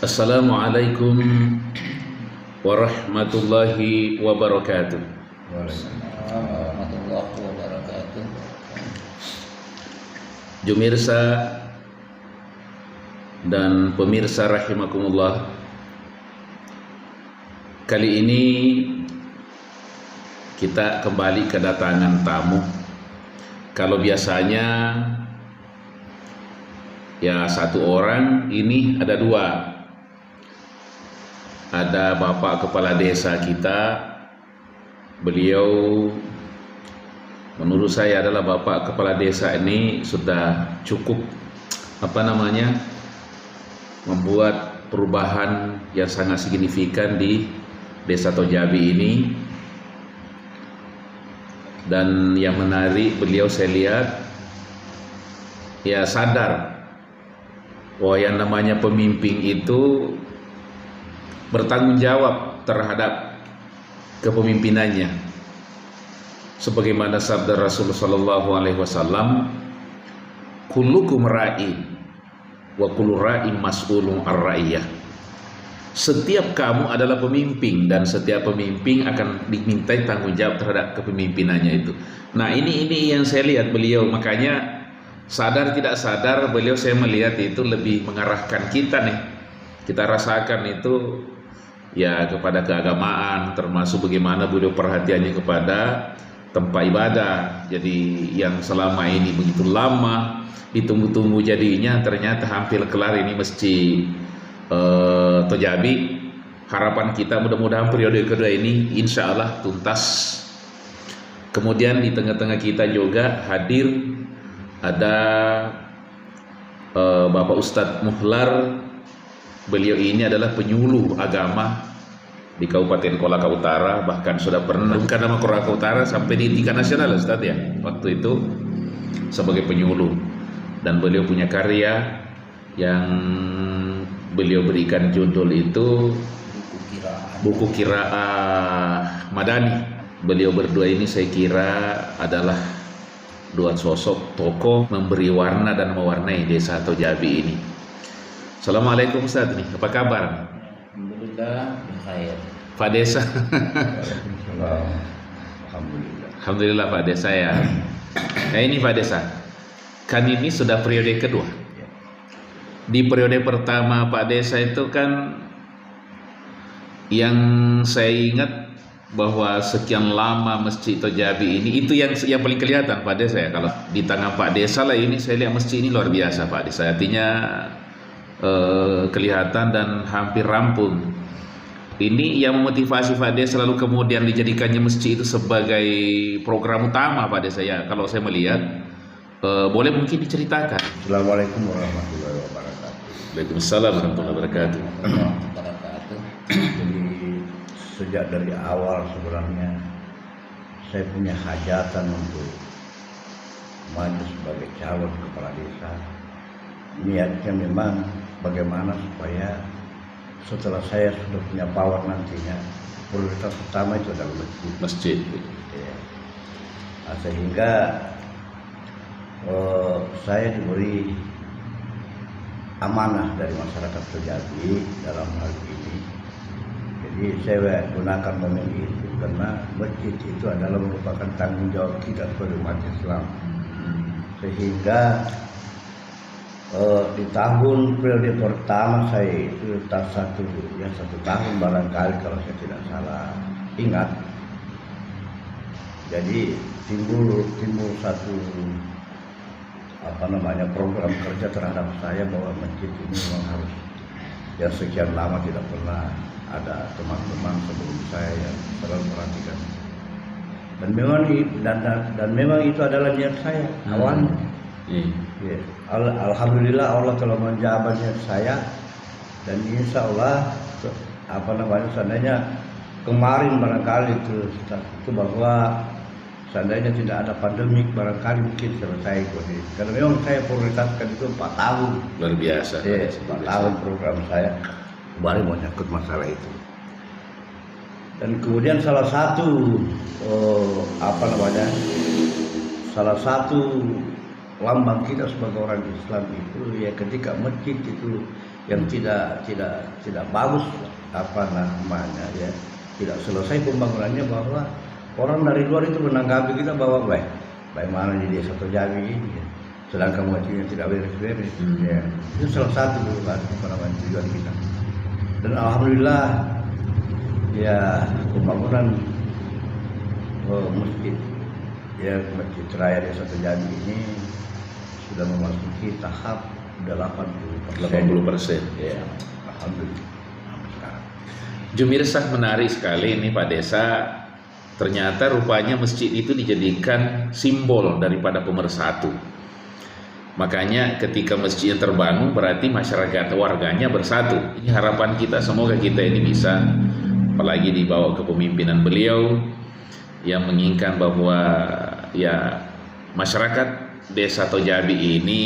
Assalamualaikum warahmatullahi wabarakatuh. Waalaikumsalam warahmatullahi wabarakatuh. Jumirsa dan pemirsa rahimakumullah. Kali ini kita kembali kedatangan tamu. Kalau biasanya ya satu orang, ini ada dua. Ada Bapak Kepala Desa kita. Beliau menurut saya adalah Bapak Kepala Desa ini sudah cukup membuat perubahan yang sangat signifikan di Desa Tojabi ini. Dan yang menarik, beliau saya lihat ya sadar bahwa yang namanya pemimpin itu bertanggung jawab terhadap kepemimpinannya. Sebagaimana sabda Rasulullah SAW, kullukum ra'in wa kullu ra'in mas'ulun ar-ra'iyah. Setiap kamu adalah pemimpin dan setiap pemimpin akan dimintai tanggung jawab terhadap kepemimpinannya itu. Nah, ini yang saya lihat beliau, makanya sadar tidak sadar beliau saya melihat itu lebih mengarahkan kita nih. Kita rasakan itu ya kepada keagamaan, termasuk bagaimana beliau perhatiannya kepada tempat ibadah. Jadi yang selama ini begitu lama ditunggu-tunggu jadinya ternyata hampir kelar ini masjid Tojabi. Harapan kita mudah-mudahan periode kedua ini insya Allah tuntas. Kemudian di tengah-tengah kita juga hadir ada Bapak Ustadz Muhlar. Beliau ini adalah penyuluh agama di Kabupaten Kolaka Utara, bahkan sudah pernah mengumumkan nama Kolaka Utara sampai di tingkat nasional, Ustaz ya, waktu itu sebagai penyuluh. Dan beliau punya karya yang beliau berikan judul itu Buku Qiraah Madani. Beliau berdua ini saya kira adalah dua sosok tokoh memberi warna dan mewarnai Desa Tojabi ini. Assalamualaikum Ustaz nih, apa kabar? Alhamdulillah khair. Pak Desa. Alhamdulillah. Alhamdulillah Pak Desa ya. Nah ini Pak Desa, kan ini sudah periode kedua. Di periode pertama Pak Desa itu kan yang saya ingat bahwa sekian lama Masjid Tojabi ini itu yang paling kelihatan Pak Desa ya. Kalau di tangan Pak Desa lah ini saya lihat masjid ini luar biasa Pak Desa. Artinya kelihatan dan hampir rampung. Ini yang memotivasi Pak Desa lalu kemudian dijadikannya masjid itu sebagai program utama Pak Desa ya. Kalau saya melihat boleh mungkin diceritakan. Assalamualaikum warahmatullahi wabarakatuh. Waalaikumsalam warahmatullahi wabarakatuh. Jadi sejak dari awal sebenarnya saya punya hajatan untuk maju sebagai calon kepala desa. Niatnya memang bagaimana supaya setelah saya sudah punya power nantinya, prioritas utama itu adalah masjid. Ya. Nah, sehingga saya diberi amanah dari masyarakat Tojabi dalam hal ini. Jadi saya gunakan momen itu karena masjid itu adalah merupakan tanggung jawab kita sebagai umat Islam. Sehingga di tahun periode pertama saya itu satu tahun barangkali kalau saya tidak salah ingat. Jadi timbul satu program kerja terhadap saya bahwa masjid ini memang harus yang sekian lama tidak pernah ada teman-teman sebelum saya yang selalu perhatikan. Dan memang itu adalah niat saya awalnya. Ya, alhamdulillah Allah telah menjawab niat saya dan insya Allah seandainya kemarin barangkali itu bahwa seandainya tidak ada pandemik barangkali mungkin selesai karena memang saya prioritaskan itu 4 tahun. Luar biasa. Ya, 4 tahun program saya baru menyangkut masalah itu. Dan kemudian salah satu lambang kita sebagai orang Islam itu ya ketika masjid itu yang tidak bagus apa namanya ya, tidak selesai pembangunannya, bahwa orang dari luar itu menanggapi kita bahwa bagaimana di desa Tojami ini ya. Sedangkan wajibnya tidak beres-beres ya. Itu salah satu dulu kan tujuan kita. Dan alhamdulillah ya, pembangunan masjid ya, Masjid Raya Desa Tojami ini sudah memasuki tahap 80%. Ya. Alhamdulillah. Sekarang. Jumirsah, menarik sekali ini Pak Desa. Ternyata rupanya masjid itu dijadikan simbol daripada pemersatu. Makanya ketika masjidnya terbangun berarti masyarakat warganya bersatu. Ini harapan kita, semoga kita ini bisa, apalagi dibawa kepemimpinan beliau yang menginginkan bahwa ya masyarakat Desa Tojami ini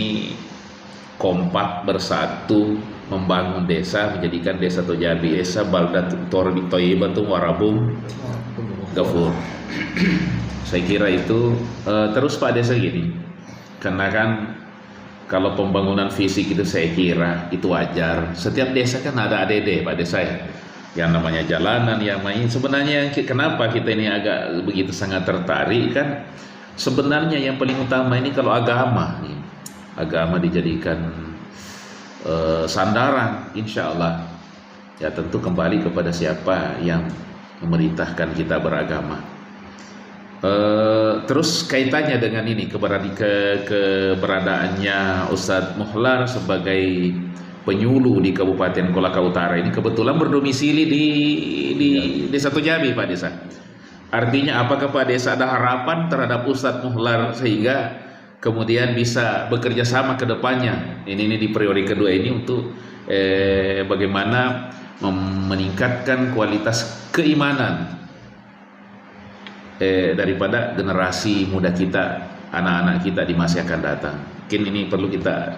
kompak bersatu membangun desa, menjadikan Desa Tojami desa baldatun thayyibatun warabum ghafur. Saya kira itu terus Pak Desa gini, karena kan kalau pembangunan fisik itu saya kira itu wajar. Setiap desa kan ada ADD Pak Desa ya, yang namanya jalanan, yang main. Sebenarnya kenapa kita ini agak begitu sangat tertarik kan? Sebenarnya yang paling utama ini kalau agama dijadikan sandaran, insya Allah ya tentu kembali kepada siapa yang memerintahkan kita beragama. Terus kaitannya dengan ini keberadaannya Ustadz Muhlar sebagai penyuluh di Kabupaten Kolaka Utara ini kebetulan berdomisili di Desa Tojami Pak Desa. Artinya apakah Pak Desa ada harapan terhadap Ustadz Muhlar sehingga kemudian bisa bekerja sama ke depannya ini di periode kedua ini untuk bagaimana meningkatkan kualitas keimanan daripada generasi muda kita, anak-anak kita di masa yang akan datang. Mungkin ini perlu kita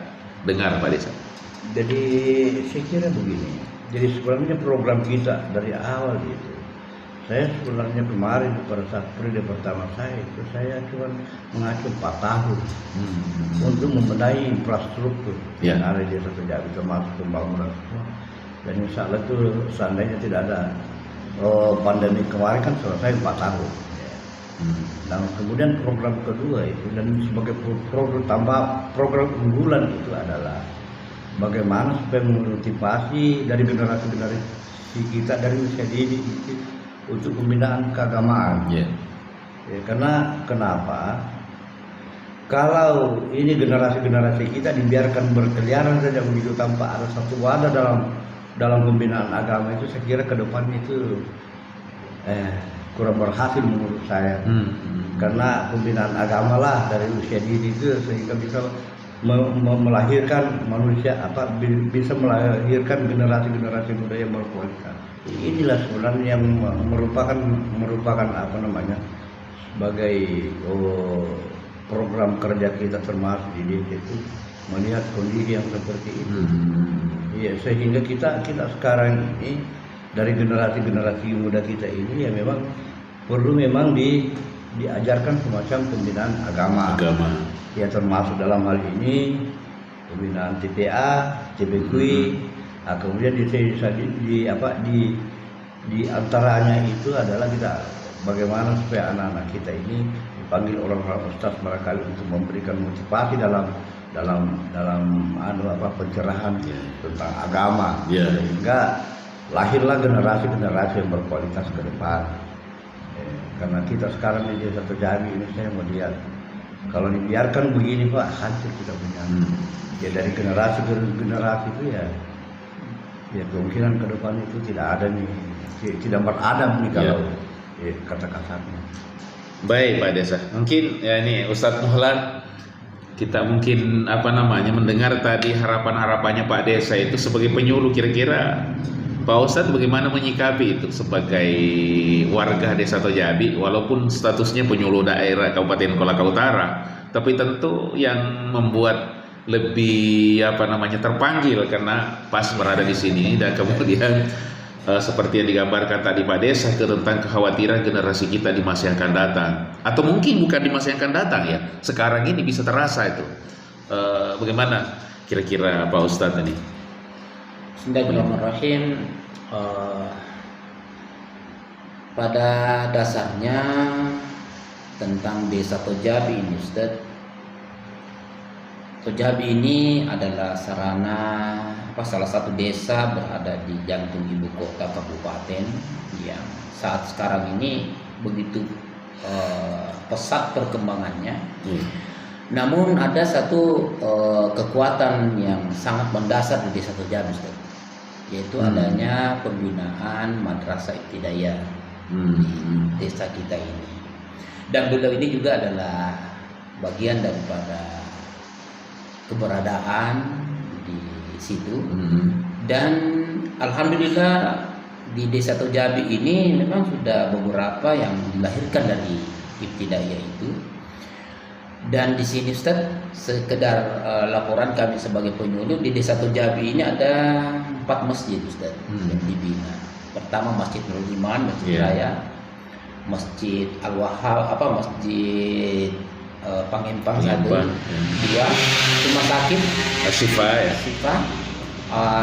dengar Pak Desa. Jadi saya kira begini, jadi sebenarnya program kita dari awal itu, saya sebenarnya kemarin pada saat periode pertama saya itu saya cuma mengacu 4 tahun untuk membenahi infrastruktur yang ada di Desa Tojami, termasuk pembangunan semua. Dan insya Allah itu seandainya tidak ada pandemi kemarin kan selesai 4 tahun. Dan kemudian program kedua itu, dan sebagai program unggulan itu adalah bagaimana supaya memotivasi dari generasi kita dari usia dini itu untuk pembinaan keagamaan. Ya, karena kenapa? Kalau ini generasi kita dibiarkan berkeliaran saja begitu tanpa ada satu wadah dalam pembinaan agama itu, saya kira ke depan itu kurang berhasil menurut saya. Karena pembinaan agama lah dari usia dini itu sehingga bisa melahirkan manusia bisa melahirkan generasi muda yang berkualitas. Inilah sebenarnya yang merupakan apa namanya sebagai program kerja kita, termasuk di desa itu melihat kondisi yang seperti itu. Ya, sehingga kita sekarang ini dari generasi muda kita ini ya memang perlu diajarkan semacam pembinaan agama. Ya, termasuk dalam hal ini pembinaan TPA, TPQI. Kemudian di antaranya itu adalah kita bagaimana supaya anak-anak kita ini dipanggil orang-orang ustaz barangkali untuk memberikan motivasi dalam pencerahan tentang agama, sehingga lahirlah generasi yang berkualitas ke depan. Karena kita sekarang di Desa Tojami ini saya melihat kalau dibiarkan begini Pak, hancur kita punya. Ya dari generasi ke generasi itu ya kemungkinan ke depan itu tidak ada nih, tidak beradab nih kalau kata-katanya. Baik Pak Desa, mungkin ya ini Ustadz Muhlar, kita mungkin mendengar tadi harapan-harapannya Pak Desa itu sebagai penyuluh. Kira-kira Pak Ustadz bagaimana menyikapi itu sebagai warga Desa Tojami, walaupun statusnya penyuluh daerah Kabupaten Kolaka Utara, tapi tentu yang membuat lebih terpanggil karena pas berada di sini dan kemudian seperti yang digambarkan tadi Pak Desa tentang kekhawatiran generasi kita di masa yang akan datang, atau mungkin bukan di masa yang akan datang ya, sekarang ini bisa terasa itu. Bagaimana kira-kira Pak Ustadz ini? Bismillahirrahmanirrahim. Eh, Pada dasarnya tentang desa Tojabi ini, Ustaz. Tojabi ini adalah salah satu desa berada di jantung ibu kota kabupaten yang saat sekarang ini begitu pesat perkembangannya. Namun ada satu kekuatan yang sangat mendasar di desa Tojabi, Ustaz, yaitu adanya pembinaan madrasah ibtidaiyah di desa kita ini. Dan beliau ini juga adalah bagian daripada keberadaan di situ. Dan alhamdulillah di desa Tojabi ini memang sudah beberapa yang dilahirkan dari ibtidaiyah itu. Dan di sini Ustaz, sekedar laporan kami sebagai penyuluh, di desa Tojabi ini ada 4 masjid, Ustaz, yang dibina. Pertama Masjid Nurul Iman, Masjid Raya, Masjid Al-Wahhab, Masjid Pangempang 1, 2 rumah sakit Asyifa,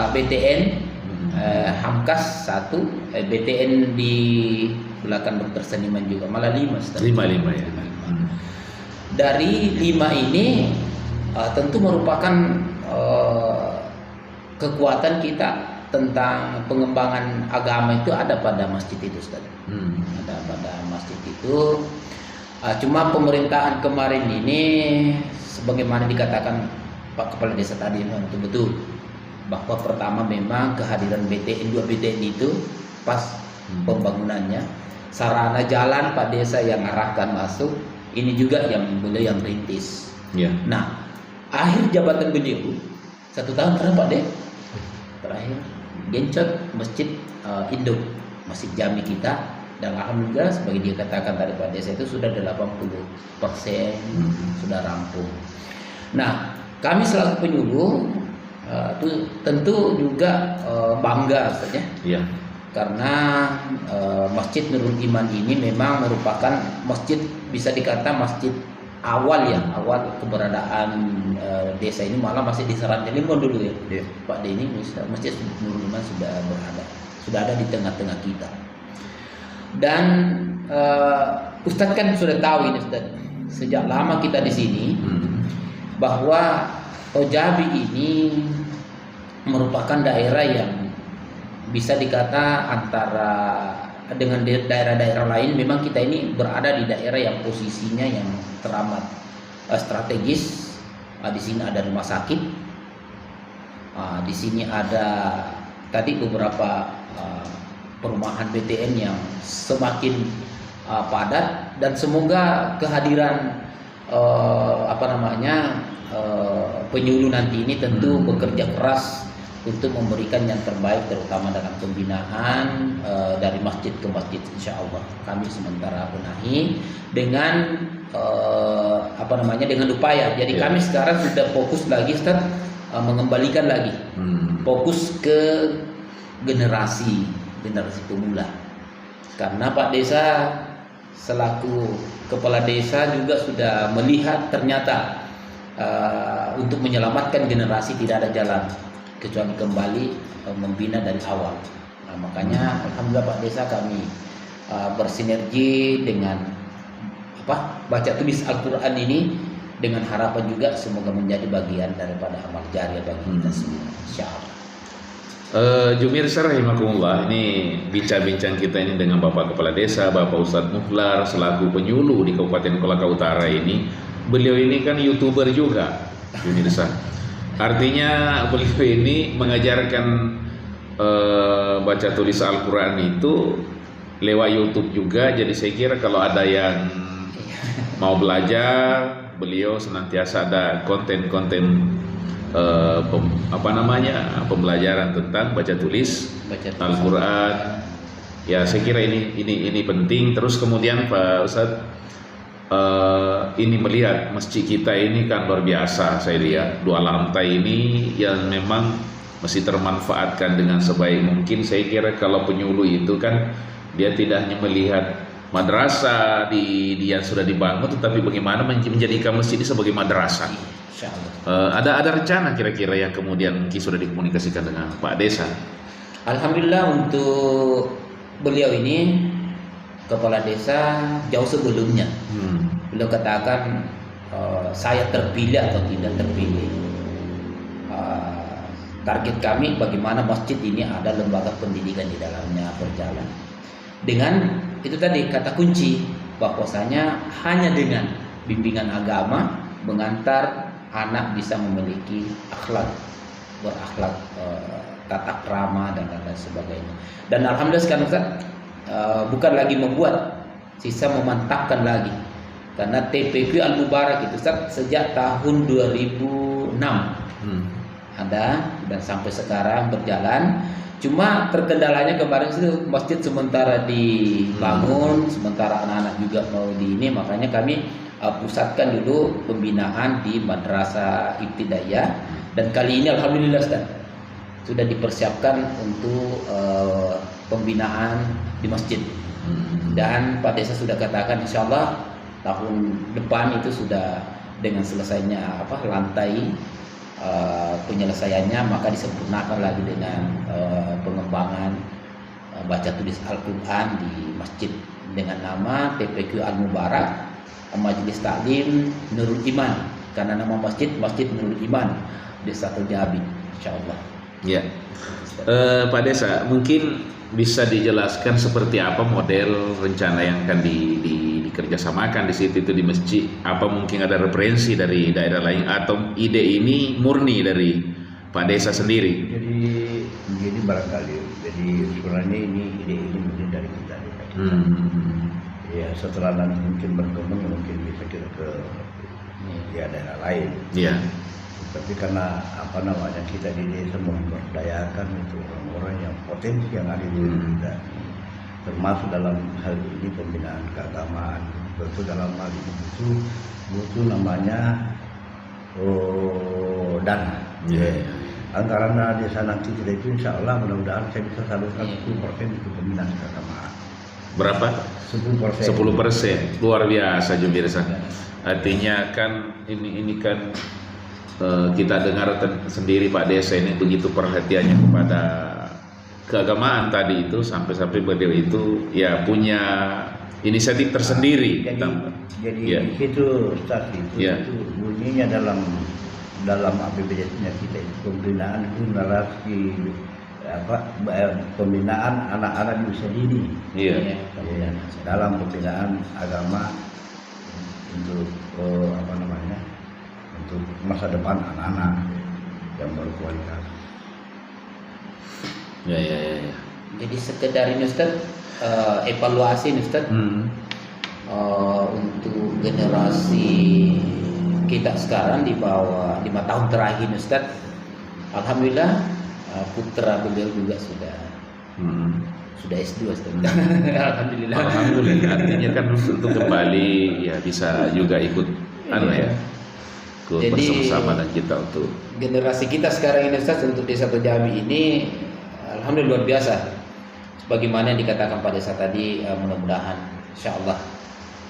BTN Hamkas 1, BTN di belakang Dokter Seniman juga, malah 5, Ustaz. 5 ya. Dari 5 ini tentu merupakan kekuatan kita tentang pengembangan agama itu ada pada masjid itu, Ustaz. Ada pada masjid itu. Cuma pemerintahan kemarin ini, sebagaimana dikatakan Pak Kepala Desa tadi, betul-betul bahwa pertama memang kehadiran BTN 2 BTN itu pas pembangunannya, sarana jalan Pak Desa yang arahkan masuk, ini juga yang beliau yang rintis. Nah, akhir jabatan beliau 1 tahun terakhir Pak Dek, terakhir gencot masjid induk, masjid jami kita, dan alhamdulillah sebagai dia katakan tadi Pak Desa itu sudah 80% sudah rampung. Nah, kami selaku penyuluh itu tentu juga bangga saja, karena Masjid Nurul Iman ini memang merupakan masjid, bisa dikata masjid awal keberadaan desa ini, malah masih di Serangan Limbon dulu ya. Pak Denny, Masjid Nurul Iman sudah ada di tengah-tengah kita. Dan Ustadz kan sudah tahu ini, Ustadz, sejak lama kita di sini, bahwa Tojabi ini merupakan daerah yang bisa dikata antara dengan daerah-daerah lain, memang kita ini berada di daerah yang posisinya yang teramat strategis. Di sini ada rumah sakit, di sini ada tadi beberapa perumahan BTN yang semakin padat, dan semoga kehadiran penyuluh nanti ini tentu bekerja keras untuk memberikan yang terbaik, terutama dalam pembinaan dari masjid ke masjid. Insya Allah kami sementara benahi dengan dengan upaya. Jadi kami sekarang sudah fokus lagi, Ustaz, mengembalikan lagi fokus ke generasi pemula, karena Pak Desa selaku kepala desa juga sudah melihat ternyata untuk menyelamatkan generasi tidak ada jalan kecuali kembali membina dari awal. Nah, makanya alhamdulillah Pak Desa kami bersinergi dengan baca tulis Al-Quran ini, dengan harapan juga semoga menjadi bagian daripada amal jariah bagi kita semua, insyaallah. Jumirsa rahimakumullah, ini bincang-bincang kita ini dengan Bapak Kepala Desa, Bapak Ustadz Mukhlar selaku penyuluh di Kabupaten Kolaka Utara ini. Beliau ini kan YouTuber juga, Jumirsa. Artinya beliau ini mengajarkan baca tulis Al-Quran itu lewat YouTube juga. Jadi saya kira kalau ada yang mau belajar, beliau senantiasa ada konten-konten pembelajaran tentang baca tulis Al-Quran. Ya, saya kira ini penting. Terus kemudian Pak Ustadz, ini melihat masjid kita ini kan luar biasa. Saya lihat 2 lantai ini yang memang mesti termanfaatkan dengan sebaik mungkin. Saya kira kalau penyuluh itu kan dia tidak hanya melihat madrasah yang sudah dibangun, tetapi bagaimana menjadikan masjid ini sebagai madrasah. Insyaallah. Ada rencana kira-kira yang kemudian mungkin sudah dikomunikasikan dengan Pak Desa? Alhamdulillah untuk beliau ini kepala desa jauh sebelumnya beliau katakan saya terpilih atau tidak terpilih. Target kami bagaimana masjid ini ada lembaga pendidikan di dalamnya berjalan. Dengan itu tadi kata kunci bahwasanya hanya dengan bimbingan agama mengantar anak bisa memiliki akhlak, berakhlak, tata krama dan lain sebagainya. Dan alhamdulillah sekarang Ustaz bukan lagi membuat, sisa memantapkan lagi. Karena TPQ Al Mubarak itu Ustaz sejak tahun 2006 ada dan sampai sekarang berjalan. Cuma terkendalanya kemarin itu masjid sementara dibangun, sementara anak-anak juga mau di ini, makanya kami pusatkan dulu pembinaan di Madrasah Ibtidaiyah. Dan kali ini alhamdulillah Ustaz sudah dipersiapkan untuk pembinaan di masjid. Dan Pak Desa sudah katakan insyaallah tahun depan itu sudah dengan selesainya lantai penyelesaiannya, maka disempurnakan lagi dengan pengembangan baca tulis Al-Quran di masjid dengan nama TPQ Al Mubarak Majelis Taklim Nurul Iman, karena nama masjid Masjid Nurul Iman Desa Terjabi, insyaallah. Ya, Pak Desa, mungkin bisa dijelaskan seperti apa model rencana yang akan dikerjasamakan di situ itu di masjid? Apa mungkin ada referensi dari daerah lain atau ide ini murni dari Pak Desa sendiri? Jadi barangkali, jadi sebenarnya ide ini mungkin dari kita. Ya setelah nanti mungkin berkembang mungkin bisa kita ke daerah lain. Iya. Tapi karena kita di desa memberdayakan itu orang-orang yang potensi yang ada di kita, termasuk dalam hal ini pembinaan keagamaan. Tentu dalam hal ini butuh namanya dana. Antara dana desa nanti kita itu insya Allah mudah-mudahan saya bisa salurkan 10% itu pembinaan keagamaan. Berapa? 10%. 10%. Luar biasa Jumirsa. Artinya kan ini kan kita dengar sendiri Pak Desa ini begitu perhatiannya kepada keagamaan tadi itu, sampai-sampai beliau itu ya punya inisiatif tersendiri. Jadi di situ Ustaz itu bunyinya dalam APBD-nya kita itu pembinaan generasi pembinaan anak-anak di usia dini. Iya. Dalam pembinaan agama untuk untuk masa depan anak-anak yang berkualitas. Ya. Jadi sekedar ini Ustaz evaluasi ini Ustaz untuk generasi kita sekarang di bawah 5 tahun terakhir Ustaz. Alhamdulillah putra beliau juga sudah S2 Ustaz. Alhamdulillah. Artinya kan untuk kembali ya bisa juga ikut ikut bersama-sama dengan kita untuk generasi kita sekarang ini Ustaz untuk Desa Terjabi ini alhamdulillah luar biasa. Sebagaimana yang dikatakan Pak Desa tadi, mudah-mudahan insyaallah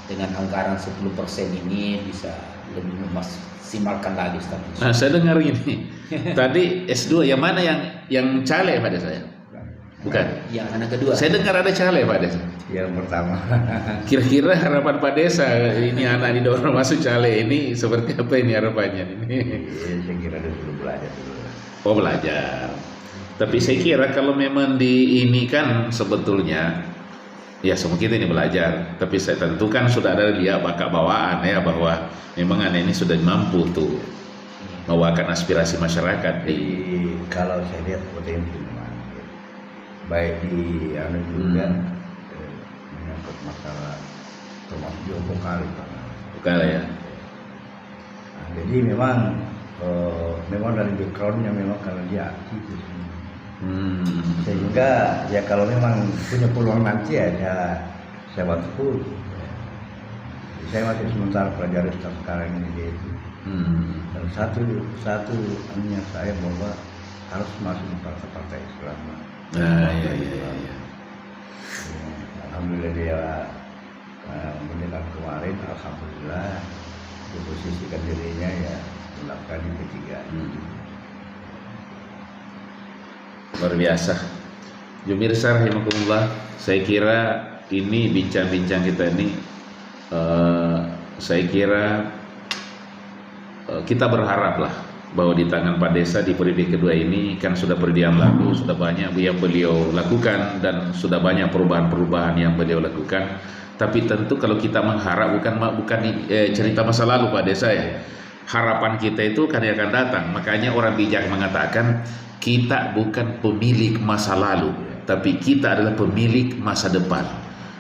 dengan anggaran 10% ini bisa lebih memaksimalkan lagi Ustaz. Nah, saya dengar ini. Tadi S2 yang mana yang caleg pada saya? Bukan. Yang anak kedua. Saya dengar ada caleg Pak Desa. Yang pertama. Kira-kira harapan Pak Desa ini anak didorong masuk caleg ini seperti apa ini harapannya ini? Saya kira dulu belajar dulu. Oh, belajar. Tapi saya kira kalau memang ini kan sebetulnya ya semua kita ini belajar. Tapi saya tentukan sudah ada dia bakat bawaan ya bahwa memang anak ini sudah mampu tuh membawakan aspirasi masyarakat. Jadi kalau saya lihat potensi memang baik di juga menyangkut masalah termasuk di vokal ya. Nah, jadi memang dari backgroundnya memang karena dia aktivis. Sehingga ya kalau memang punya peluang nanti ya saya bantu. Saya masih sementara pelajari sekarang ini itu. Dan satu anunya saya bahwa harus masuk di partai-partai Islam. Iya. Alhamdulillah dia mendengar kemarin, alhamdulillah diposisikan dirinya ya mendaftar di P3. Luar biasa. Jumirsa rahimakumullah, saya kira ini bincang-bincang kita ini saya kira kita berharap lah bahwa di tangan Pak Desa di periode kedua ini kan sudah periode yang lalu sudah banyak yang beliau lakukan dan sudah banyak perubahan-perubahan yang beliau lakukan. Tapi tentu kalau kita mengharap bukan cerita masa lalu Pak Desa ya. Harapan kita itu kan yang akan datang. Makanya orang bijak mengatakan kita bukan pemilik masa lalu, tapi kita adalah pemilik masa depan.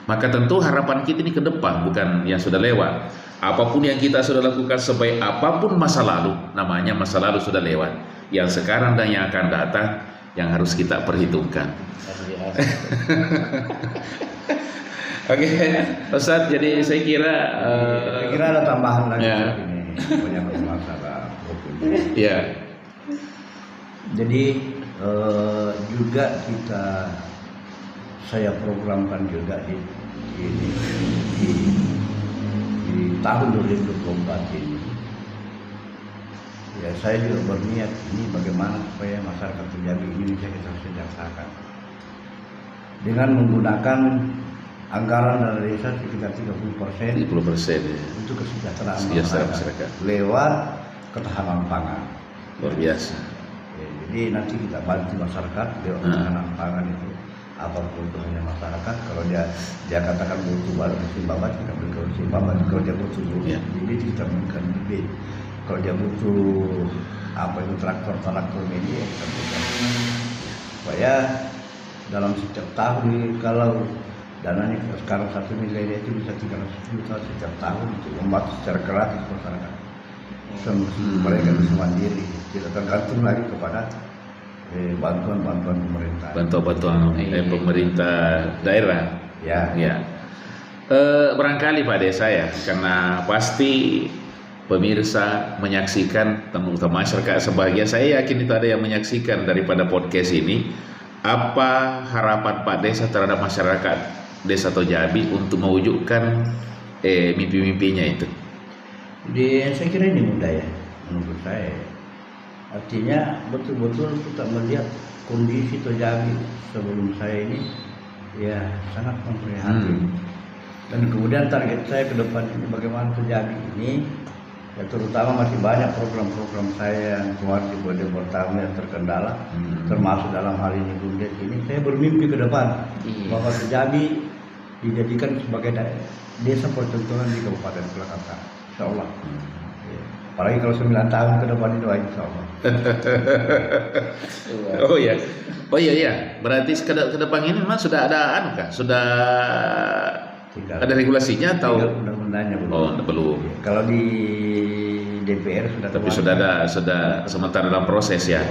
Maka tentu harapan kita ini ke depan, bukan yang sudah lewat. Apapun yang kita sudah lakukan sebaik apapun masa lalu, namanya masa lalu sudah lewat. Yang sekarang dan yang akan datang, yang harus kita perhitungkan. Oke, Ustaz, jadi saya kira ada tambahan lagi ya. Ini banyak masalah hukum. Ya. Jadi juga saya programkan juga di tahun 2024 ini. Ya, saya juga berniat ini bagaimana supaya masyarakat Jambi ini bisa kita sejahterakan dengan menggunakan anggaran dari desa sekitar 30% ya. untuk kesejahteraan masyarakat lewat ketahanan pangan. Luar biasa. Ya, jadi nanti kita bantu masyarakat lewat ketahanan pangan itu. Apa kebutuhannya masyarakat, kalau dia katakan butuh baru mesin babat, kita berikan mesin babat. Kalau dia butuh bibit, kita berikan bibit. Kalau dia butuh traktor media, kita berikan. Supaya dalam setiap tahun, kalau dananya sekarang 1 miliar itu bisa 300 juta setiap tahun untuk membantu secara gratis masyarakat. Mereka bisa mandiri, tidak tergantung lagi kepada bantuan pemerintah. Bantuan pemerintah daerah. Ya. Barangkali Pak Desa ya, karena pasti pemirsa menyaksikan, teman-teman masyarakat sebagian, saya yakin itu ada yang menyaksikan daripada podcast ini. Apa harapan Pak Desa terhadap masyarakat Desa Tojabi untuk mewujudkan mimpi-mimpinya itu? Jadi saya kira ini mudah ya, menurut saya. Artinya betul-betul kita melihat kondisi Tojabi sebelum saya ini ya sangat memprihatinkan. Dan kemudian target saya ke depan ini bagaimana Tojabi ini, ya terutama masih banyak program-program saya yang keluar di periode pertama yang terkendala, termasuk dalam hal ini Bumdes ini. Saya bermimpi ke depan bahwa Tojabi dijadikan sebagai desa percontohan di Kabupaten Purwakarta, insya Allah. Apalagi kalau 9 tahun ke depan itu, insya Allah. Oh iya. Berarti ke depan ini memang sudah ada sudah ada regulasinya atau undang-undangnya belum? Oh, belum. Kalau di DPR sudah. Tapi sudah sementara dalam proses ya.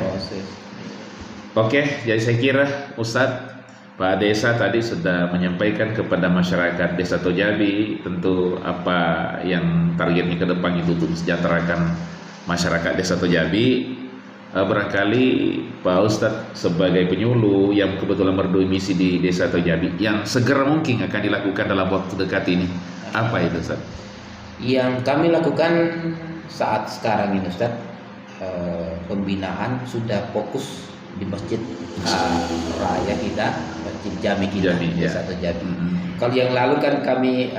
Oke, jadi saya kira Ustadz Pak Desa tadi sudah menyampaikan kepada masyarakat Desa Tojabi tentu apa yang targetnya ke depan itu untuk mensejahterakan masyarakat Desa Tojabi. Barangkali Pak Ustadz sebagai penyuluh yang kebetulan berdomisili di Desa Tojabi yang segera mungkin akan dilakukan dalam waktu dekat ini, apa itu Ustadz? Yang kami lakukan saat sekarang ini Ustadz, pembinaan sudah fokus di masjid raya kita, masjid Jami kita, Desa Tojabi. Kalau yang lalu kan kami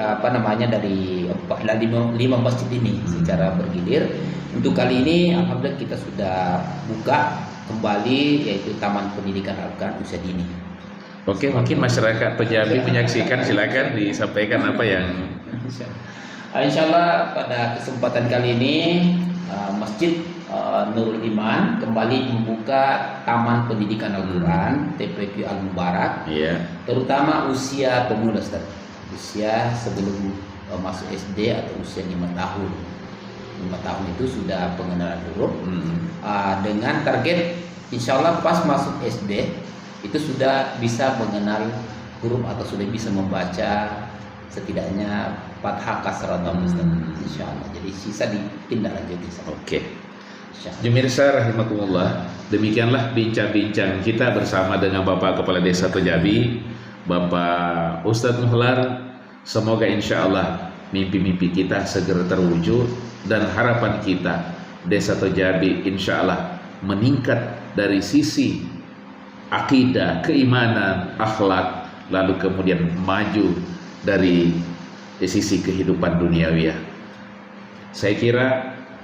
dari 5 masjid ini secara bergilir. Untuk kali ini alhamdulillah kita sudah buka kembali yaitu Taman Pendidikan Al-Quran Usia Dini. Oke, mungkin masyarakat Tojabi menyaksikan, silakan disampaikan apa yang Insyaallah pada kesempatan kali ini Masjid Nurul Iman kembali membuka Taman Pendidikan Al-Quran TPQ Al-Mubarak, terutama usia pemuda, usia sebelum masuk SD atau usia 5 tahun. 5 tahun itu sudah pengenalan huruf, dengan target insyaallah pas masuk SD itu sudah bisa mengenal huruf atau sudah bisa membaca setidaknya Fathah Kasrah insyaallah. Jadi sisa ditindaklanjuti. Oke. Jumirsa rahimakumullah, demikianlah bincang-bincang kita bersama dengan Bapak Kepala Desa Tojabi, Bapak Ustadz Muhlar. Semoga insya Allah mimpi-mimpi kita segera terwujud dan harapan kita Desa Tojabi insya Allah meningkat dari sisi akidah, keimanan, akhlak, lalu kemudian maju dari sisi kehidupan duniawiah. Saya kira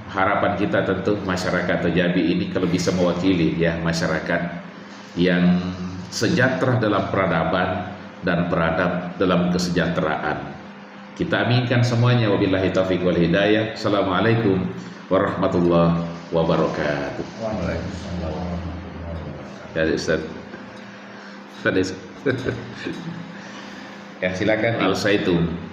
harapan kita tentu masyarakat Tojabi ini kalau bisa mewakili ya masyarakat yang sejahtera dalam peradaban dan beradab dalam kesejahteraan. Kita aminkan semuanya. Wabillahi taufiq wal hidayah. Assalamualaikum warahmatullahi wabarakatuh. Waalaikumsalam warahmatullahi wabarakatuh. Ya Ustaz. Ya silakan Al Zaitun.